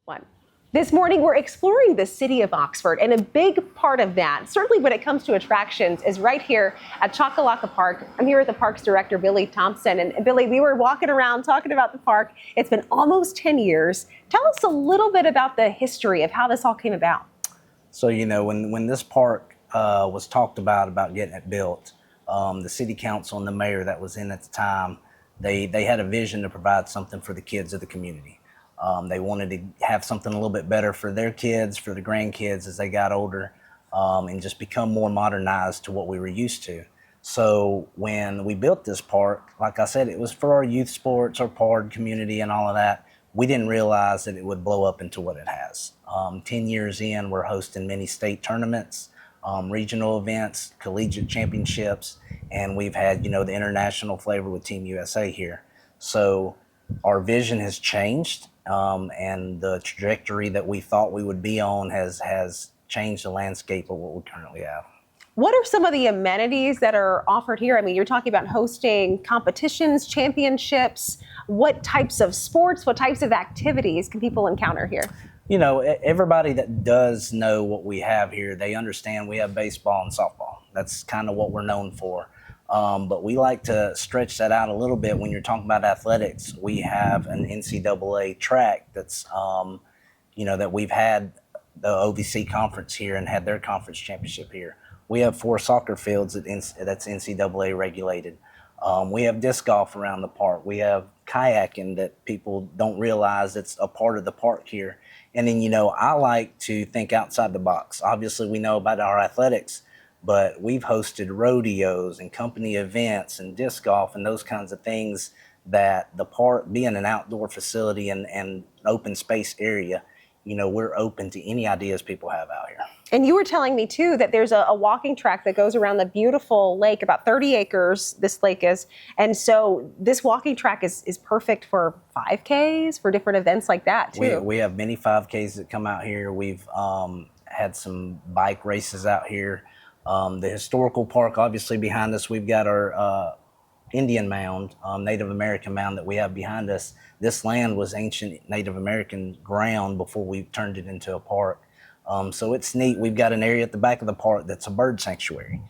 One. This morning, we're exploring the city of Oxford, and a big part of that, certainly when it comes to attractions, is right here at CHOCCOLOCCO Park. I'm here with the parks director, Billy Thompson. And Billy, we were walking around talking about the park. It's been almost 10 years. Tell us a little bit about the history of how this all came about. So, when this park was talked about getting it built, the city council and the mayor that was in at the time, they had a vision to provide something for the kids of the community. They wanted to have something a little bit better for their kids, for the grandkids as they got older, and just become more modernized to what we were used to. So when we built this park, like I said, it was for our youth sports, our PARD community and all of that. We didn't realize that it would blow up into what it has. 10 years in, we're hosting many state tournaments, regional events, collegiate championships, and we've had, the international flavor with Team USA here. So our vision has changed, and the trajectory that we thought we would be on has changed the landscape of what we currently have. What are some of the amenities that are offered here? I mean, you're talking about hosting competitions, championships. What types of sports, what types of activities can people encounter here? Everybody that does know what we have here, they understand we have baseball and softball. That's kind of what we're known for. But we like to stretch that out a little bit. When you're talking about athletics, we have an NCAA track that's, that we've had the OVC conference here and had their conference championship here. We have 4 soccer fields that's NCAA regulated. We have disc golf around the park. We have kayaking that people don't realize it's a part of the park here. And then, I like to think outside the box. Obviously, we know about our athletics, but we've hosted rodeos and company events and disc golf and those kinds of things that the park, being an outdoor facility and open space area, we're open to any ideas people have out here. And you were telling me, too, that there's a walking track that goes around the beautiful lake, about 30 acres, this lake is. And so this walking track is perfect for 5Ks, for different events like that, too. We have many 5Ks that come out here. We've had some bike races out here. The historical park, obviously, behind us, we've got our Indian mound, Native American mound that we have behind us. This land was ancient Native American ground before we turned it into a park. So it's neat. We've got an area at the back of the park that's a bird sanctuary.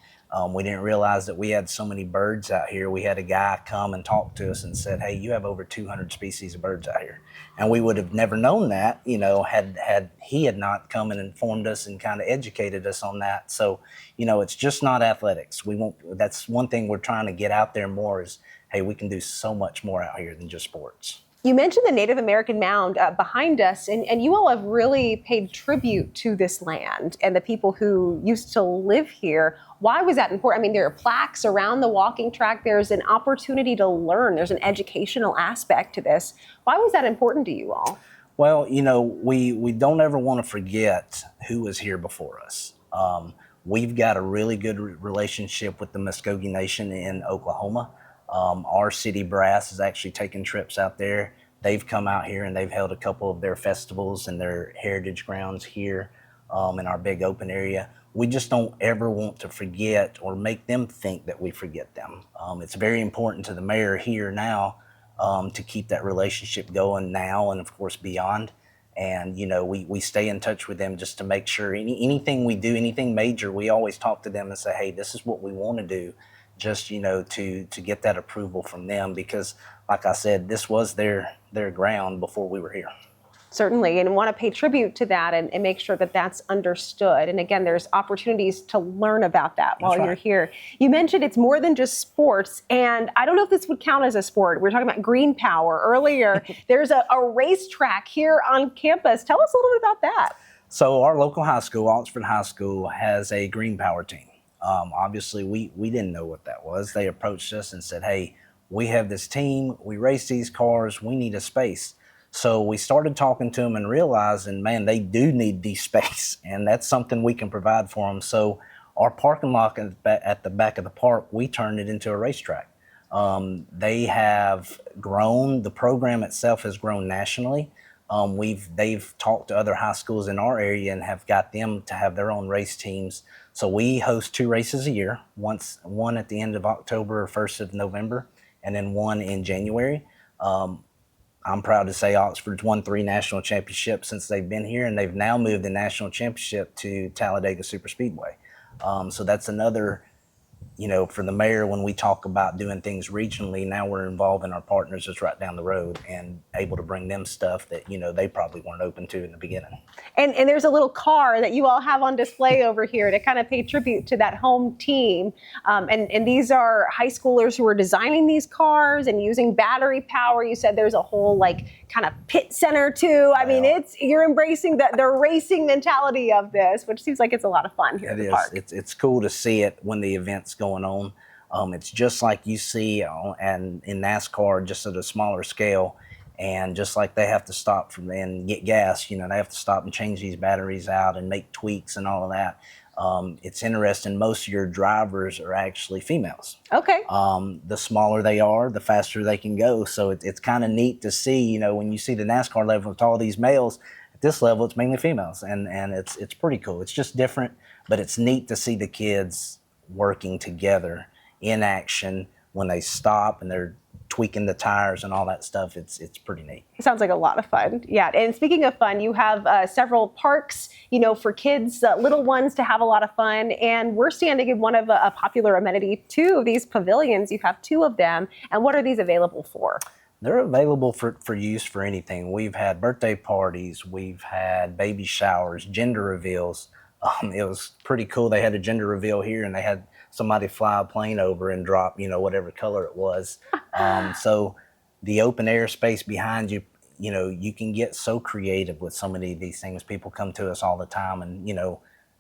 We didn't realize that we had so many birds out here. We had a guy come and talk to us and said, "Hey, you have over 200 species of birds out here." And we would have never known that, had he had not come and informed us and kind of educated us on that. So, it's just not athletics. That's one thing we're trying to get out there more is, hey, we can do so much more out here than just sports. You mentioned the Native American mound behind us, and you all have really paid tribute to this land and the people who used to live here. Why was that important? I mean, there are plaques around the walking track. There's an opportunity to learn. There's an educational aspect to this. Why was that important to you all? Well, we don't ever want to forget who was here before us. We've got a really good relationship with the Muskogee Nation in Oklahoma. Our city brass has actually taken trips out there. They've come out here and they've held a couple of their festivals and their heritage grounds here in our big open area. We just don't ever want to forget or make them think that we forget them. It's very important to the mayor here now to keep that relationship going now and, of course, beyond. And, we stay in touch with them just to make sure anything we do, anything major, we always talk to them and say, hey, this is what we want to do. Just, to get that approval from them because, like I said, this was their ground before we were here. Certainly, and want to pay tribute to that and make sure that that's understood. And again, there's opportunities to learn about that while you're here. You mentioned it's more than just sports, and I don't know if this would count as a sport. We were talking about green power earlier. There's a racetrack here on campus. Tell us a little bit about that. So our local high school, Oxford High School, has a green power team. Obviously, we didn't know what that was. They approached us and said, hey, we have this team. We race these cars. We need a space. So we started talking to them and realizing, man, they do need the space. And that's something we can provide for them. So our parking lot at the back of the park, we turned it into a racetrack. They have grown. The program itself has grown nationally. They've talked to other high schools in our area and have got them to have their own race teams. So we host 2 races a year, one at the end of October or 1st of November, and then one in January. I'm proud to say Oxford's won 3 national championships since they've been here, and they've now moved the national championship to Talladega Superspeedway. So that's another, for the mayor, when we talk about doing things regionally, now we're involving our partners that's right down the road and able to bring them stuff that, they probably weren't open to in the beginning. And there's a little car that you all have on display over here to kind of pay tribute to that home team. And these are high schoolers who are designing these cars and using battery power. You said there's a whole kind of pit center too. I mean, you're embracing the racing mentality of this, which seems like it's a lot of fun here at the park. It's cool to see it when the event's going on. It's just like you see and in NASCAR, just at a smaller scale. And just like they have to stop and get gas, they have to stop and change these batteries out and make tweaks and all of that. It's interesting. Most of your drivers are actually females. Okay. The smaller they are, the faster they can go. So it's kind of neat to see, when you see the NASCAR level with all these males, at this level, it's mainly females. And it's pretty cool. It's just different, but it's neat to see the kids working together in action when they stop and they're tweaking the tires and all that stuff. It's pretty neat. It sounds like a lot of fun. Yeah. And speaking of fun, you have several parks, for kids, little ones to have a lot of fun. And we're standing in one of a popular amenity, 2 of these pavilions. You have 2 of them. And what are these available for? They're available for use for anything. We've had birthday parties. We've had baby showers, gender reveals. It was pretty cool. They had a gender reveal here, and they had somebody fly a plane over and drop, whatever color it was. So the open air space behind you, you can get so creative with so many of these things. People come to us all the time, and,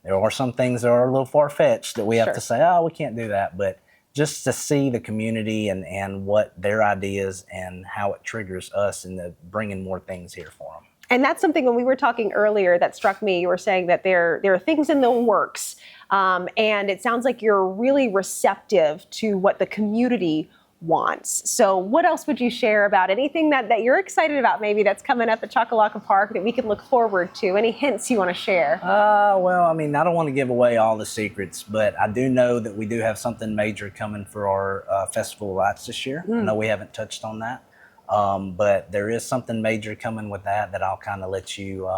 there are some things that are a little far-fetched that we have to say, oh, we can't do that. But just to see the community and what their ideas and how it triggers us into bringing more things here for them. And that's something when we were talking earlier that struck me. You were saying that there are things in the works, and it sounds like you're really receptive to what the community wants. So what else would you share about anything that you're excited about maybe that's coming up at CHOCCOLOCCO Park that we can look forward to? Any hints you want to share? Well, I mean, I don't want to give away all the secrets, but I do know that we do have something major coming for our Festival of Lights this year. I know we haven't touched on that. But there is something major coming with that I'll kind of let you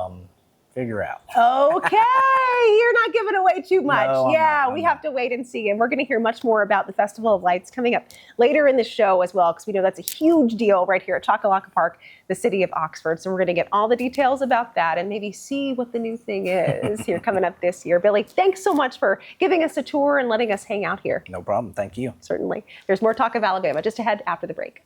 figure out. Okay, you're not giving away too much. No, we have to wait and see. And we're going to hear much more about the Festival of Lights coming up later in the show as well, because we know that's a huge deal right here at CHOCCOLOCCO Park, the city of Oxford. So we're going to get all the details about that and maybe see what the new thing is here coming up this year. Billy, thanks so much for giving us a tour and letting us hang out here. No problem. Thank you. Certainly. There's more talk of Alabama just ahead after the break.